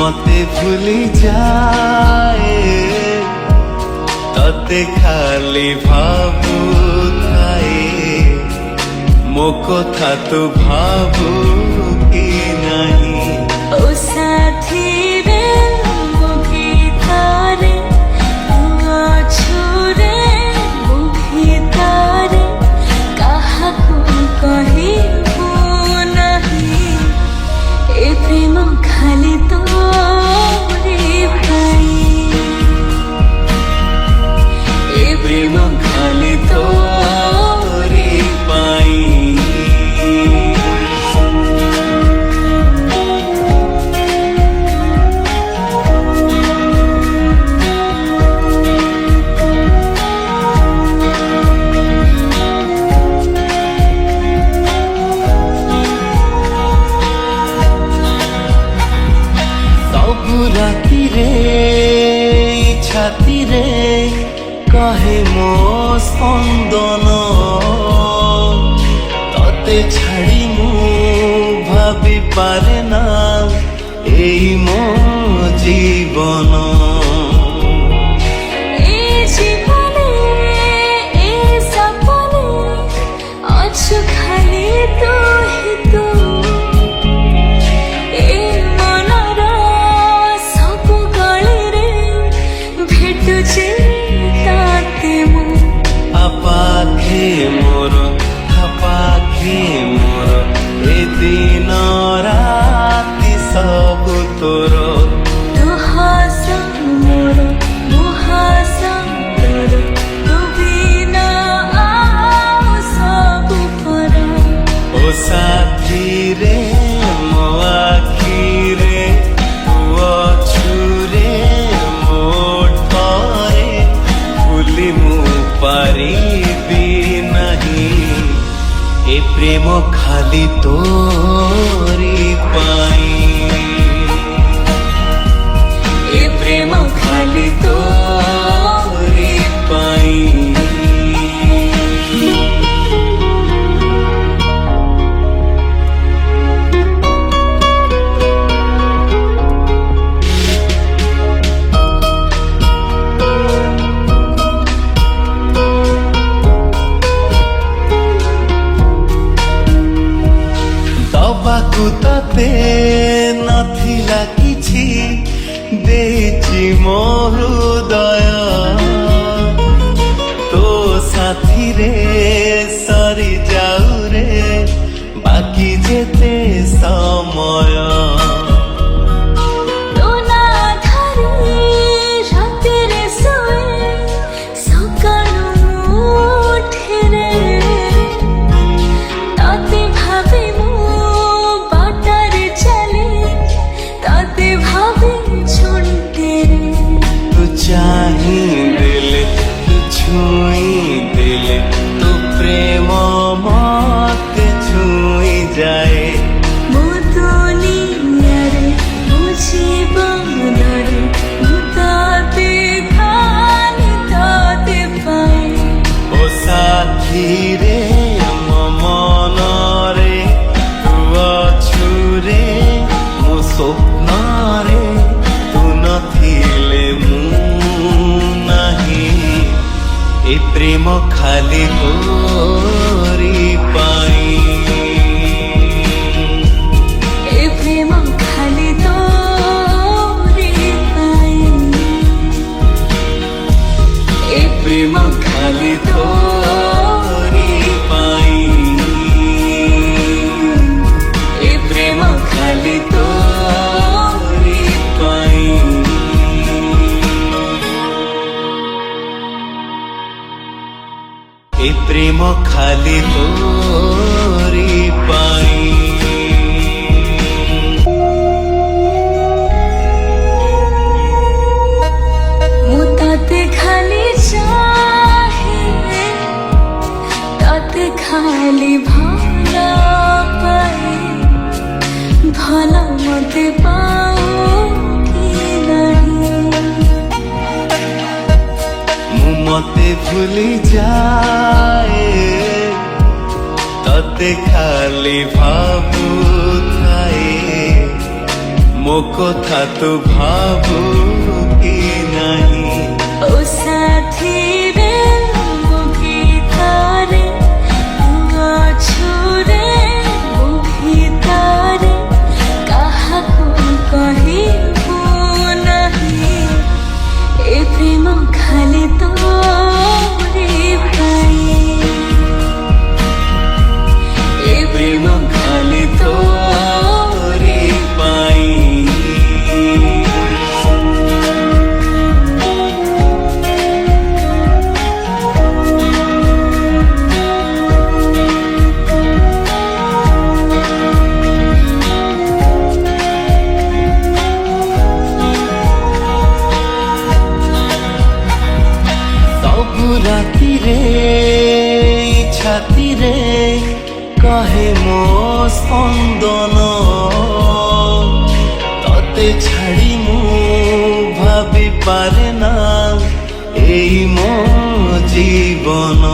মতে ভুলি যায় ততে খালি ভাবু ଥାଏ ମୋ କଥା ତୁ ଭାବୁ କି ନାହିଁ ଓ ସାଥିରେ ମୋ ଭିତରେ ତୁ ଅଛୁ ରେ ମୋ ଭିତରେ କାହାକୁ କହିବୁ ନାହିଁ ଏ ପ୍ରେମ ଖାଲି ତୋରି ପାଇଁ ଏ ପ୍ରେମ ଖାଲି ତୋରି ପାଇଁ রাতিরে ছাতিরে কহে মো স্পন্দন ততে ছাড়ি মু ভাবি পারে না এই মো জীবন খালি তো হিতো পাখে মোর এ দিন রাতি সবু তোর তু হাস মোর মু হাস তোর তু বিনা আও সবু পর ও সাথী রে মো আখিরে তু অছু রে ମୋ ଠରେ ଭୁଲି ମୁଁ ପାରିବି ନାହିଁ ଏ ପ୍ରେମ ଖାଲି ତୋରି ପାଇଁ ଏ ପ୍ରେମ ଖାଲି ତୋରି ପାଇଁ ଦବାକୁ ତତେ ନଥିଲା କିଛି ଦେଇଛି ମୋ ହୃଦୟ ତୋ ସାଥିରେ ସରି ଯାଉ ରେ ବାକି ଯେତେ ସମୟ চাহি দিলে তু ছুঁই দিলে তু প্রেম মতে ছুঁই যায় ମୋ ଦୁନିଆରେ ମୋ ଜୀବନରେ ମୁଁ ତତେ ଖାଲି ତତେ ପାଏ ଓ ସାଥିରେ ମୋ ମନରେ ତୁ ଅଛୁ ରେ ମୋ ସ୍ୱପ୍ନରେ ତୁ ନଥିଲେ ମୁଁ ଏ ପ୍ରେମ ଖାଲି ତୋରି ପାଇଁ ଏ ପ୍ରେମ ଖାଲି ତୋରି ପାଇଁ ଏ ପ୍ରେମ ଖାଲି ତୋରି ପାଇଁ ଏ ପ୍ରେମ ଖାଲି ତୋରି ପାଇଁ ଏ ପ୍ରେମ ଖାଲି ତୋରି ପାଇଁ ମୁଁ ତତେ ଖାଲି ଚାହେ ତତେ ଖାଲି ଭଲ ପାଏ ଭଲ ମତେ ପାଉ କି ନାହିଁ ମୁଁ ମତେ ভুলি যায় ততে খালি ভাবু ଥାଏ ମୋ କଥା ତୁ ଭାବୁ କି ନାହିଁ ଓ ସାଥିରେ ମୋ ଗୀତରେ ତୁ ଅଛୁରେ ମୋ ଭିତରେ କାହାକୁ କହିବୁ ନାହିଁ ଏ ପ୍ରେମ ଖାଲି ତୋରି ପାଇଁ ଏ ପ୍ରେମ ଖାଲି ତୋରି ପାଇଁ ସବୁ ରାତିରେ ଛାତିରେ କହେ ମୋ ସ୍ପନ୍ଦନ ତତେ ଛାଡ଼ି ମୁଁ ଭାବି ପାରେ ନା ଏଇ ମୋ ଜୀବନ